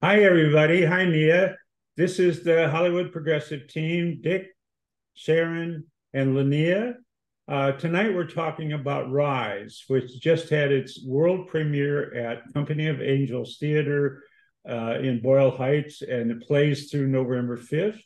Hi, everybody. Hi, Nia. This is the Hollywood Progressive team, Dick, Sharon, and Linnea. Tonight, we're talking about Rise, which just had its world premiere at Company of Angels Theater in Boyle Heights, and it plays through November 5th.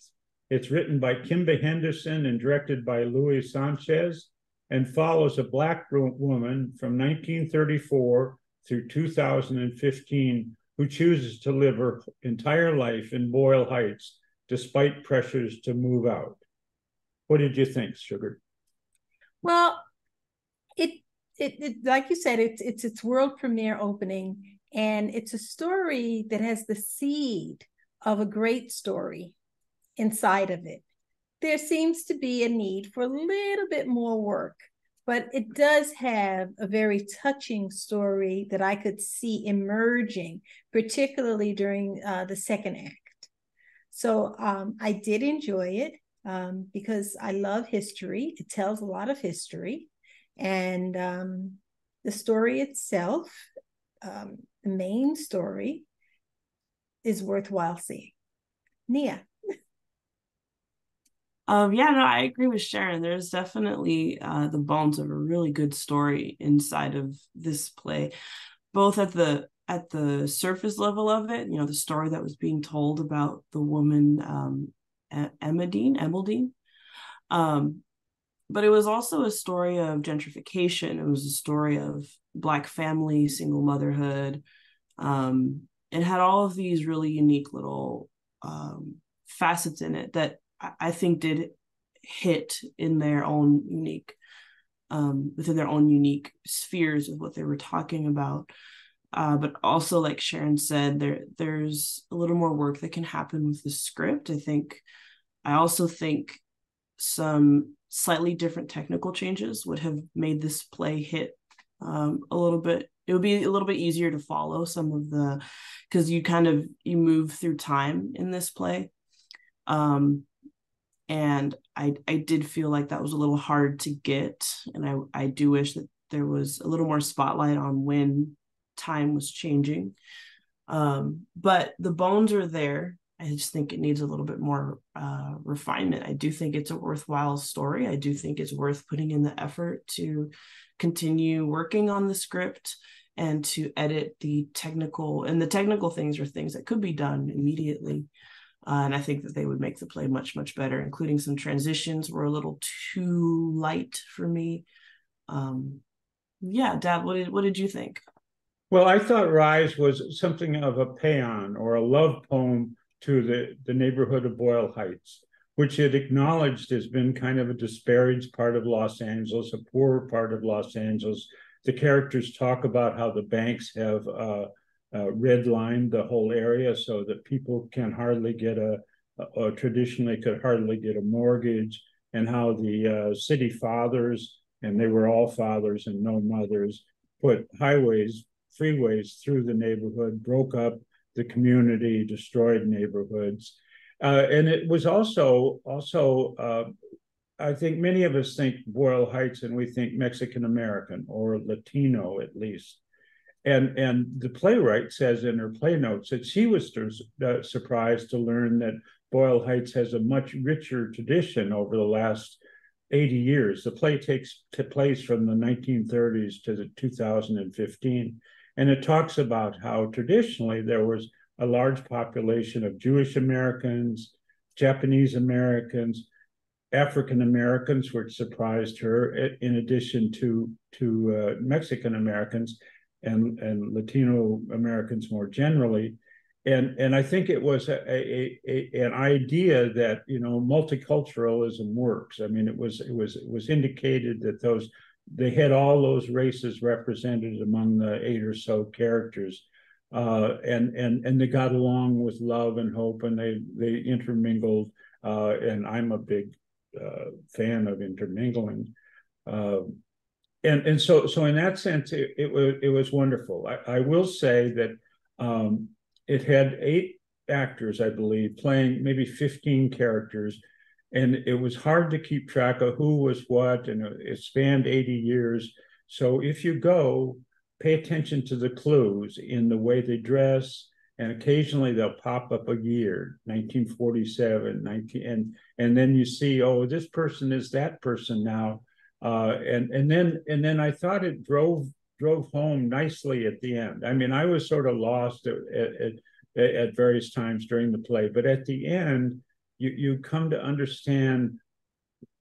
It's written by Kimba Henderson and directed by Louis Sanchez, and follows a Black woman from 1934 through 2015 who chooses to live her entire life in Boyle Heights despite pressures to move out. What did you think, Sugar? Well, it it like you said, it's its world premiere opening, and it's a story that has the seed of a great story inside of it. There seems to be a need for a little bit more work, but it does have a very touching story that I could see emerging, particularly during the second act. So I did enjoy it because I love history. It tells a lot of history. And the story itself, the main story, is worthwhile seeing. Nia. Yeah, no, I agree with Sharon. There's definitely the bones of a really good story inside of this play, both at the surface level of it, the story that was being told about the woman Emeldine. Um, but it was also a story of gentrification. It was a story of Black family, single motherhood. It had all of these really unique little facets in it that I think did hit in their own unique within their own unique spheres of what they were talking about. But also, like Sharon said, there's a little more work that can happen with the script. I also think some slightly different technical changes would have made this play hit a little bit. It would be a little bit easier to follow some of the, because you move through time in this play. And I did feel like that was a little hard to get, and I do wish that there was a little more spotlight on when time was changing. But the bones are there. I just think it needs a little bit more refinement. I do think it's a worthwhile story. I do think it's worth putting in the effort to continue working on the script and to edit the technical things are things that could be done immediately. And I think that they would make the play much, much better, including some transitions were a little too light for me. Yeah, Dad, what did you think? Well, I thought Rise was something of a paean or a love poem to the neighborhood of Boyle Heights, which it acknowledged has been kind of a disparaged part of Los Angeles, a poorer part of Los Angeles. The characters talk about how the banks have redlined the whole area so that people can hardly get traditionally could hardly get a mortgage, and how the city fathers, and they were all fathers and no mothers, put freeways through the neighborhood, broke up the community, destroyed neighborhoods. And it was also I think many of us think Boyle Heights and we think Mexican American or Latino at least. And the playwright says in her play notes that she was surprised to learn that Boyle Heights has a much richer tradition over the last 80 years. The play takes place from the 1930s to the 2015. And it talks about how traditionally there was a large population of Jewish Americans, Japanese Americans, African Americans, which surprised her, in addition to Mexican Americans and Latino Americans more generally. And I think it was an idea that multiculturalism works. I mean, it was indicated that they had all those races represented among the 8 or so characters, and they got along with love and hope, and they intermingled. And I'm a big fan of intermingling. So in that sense, it was wonderful. I will say that it had 8 actors, I believe, playing maybe 15 characters, and it was hard to keep track of who was what, and it spanned 80 years. So if you go, pay attention to the clues in the way they dress, and occasionally they'll pop up a year, 1947, 19, and then you see, oh, this person is that person now, and then I thought it drove home nicely at the end. I mean, I was sort of lost at various times during the play, but at the end, you come to understand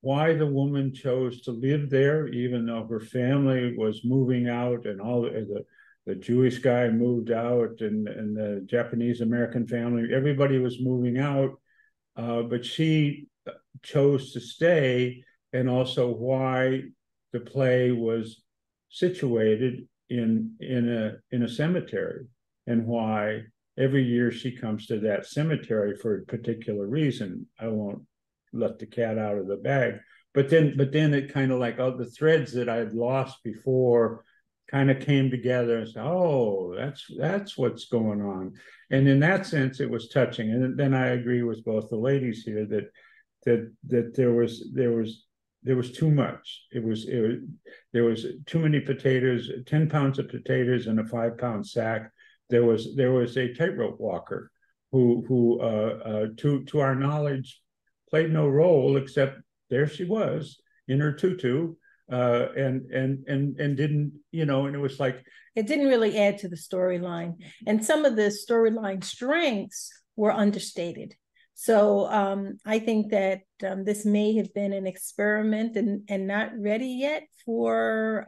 why the woman chose to live there, even though her family was moving out, and all the Jewish guy moved out, and the Japanese American family, everybody was moving out, but she chose to stay, and also why the play was situated in a cemetery, and why every year she comes to that cemetery for a particular reason. I won't let the cat out of the bag, but then it kind of like, oh, the threads that I'd lost before kind of came together and said, oh, that's what's going on. And in that sense, it was touching. And then I agree with both the ladies here that there was too much. There was too many potatoes, 10 pounds of potatoes in a 5-pound sack. There was a tightrope walker who to our knowledge, played no role, except there she was in her tutu, and didn't, and it was like, it didn't really add to the storyline, and some of the storyline strengths were understated. So I think that this may have been an experiment and not ready yet for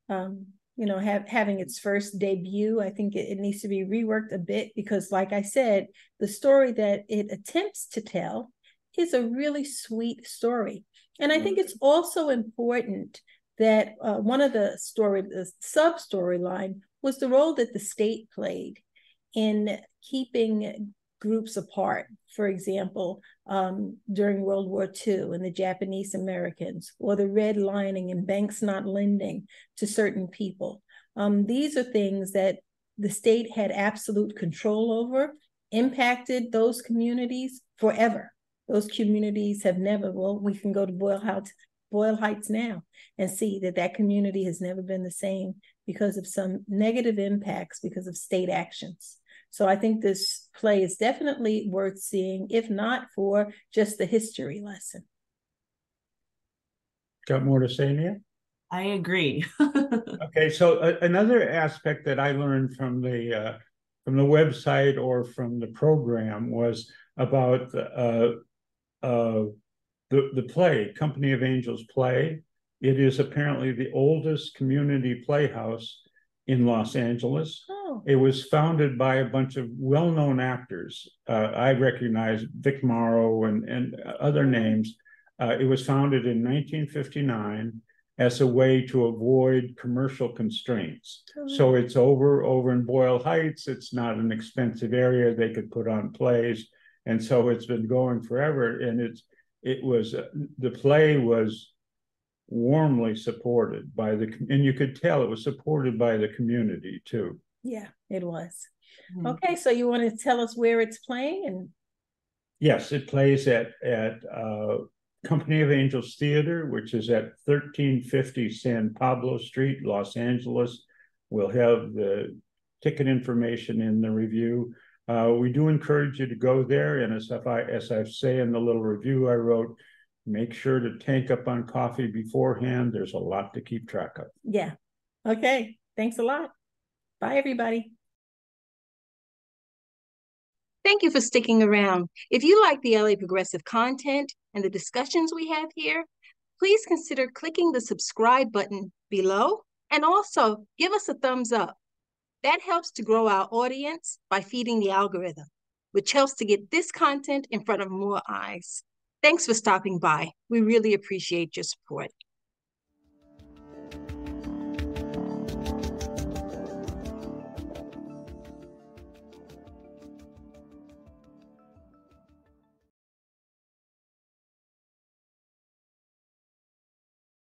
having its first debut. I think it needs to be reworked a bit, because like I said, the story that it attempts to tell is a really sweet story. And I think it's also important that one of the sub-storyline was the role that the state played in keeping groups apart. For example, during World War II, and the Japanese Americans, or the redlining and banks not lending to certain people. These are things that the state had absolute control over, impacted those communities forever. Those communities have never, well, we can go to Boyle Heights now and see that community has never been the same because of some negative impacts because of state actions. So I think this play is definitely worth seeing, if not for just the history lesson. Got more to say, Nia? I agree. Okay, so another aspect that I learned from the website or from the program was about the play, Company of Angels play. It is apparently the oldest community playhouse in Los Angeles. Oh. It was founded by a bunch of well-known actors. I recognize Vic Morrow and other names. It was founded in 1959 as a way to avoid commercial constraints. Oh. So it's over in Boyle Heights. It's not an expensive area. They could put on plays. And so it's been going forever. And the play was warmly supported by and you could tell it was supported by the community too. Yeah, it was. Okay, so you want to tell us where it's playing? And yes, it plays at Company of Angels Theater, which is at 1350 San Pablo Street, Los Angeles. We'll have the ticket information in the review. We do encourage you to go there, and as I say in the little review I wrote, make sure to tank up on coffee beforehand. There's a lot to keep track of. Yeah. Okay. Thanks a lot. Bye, everybody. Thank you for sticking around. If you like the LA Progressive content and the discussions we have here, please consider clicking the subscribe button below, and also give us a thumbs up. That helps to grow our audience by feeding the algorithm, which helps to get this content in front of more eyes. Thanks for stopping by. We really appreciate your support.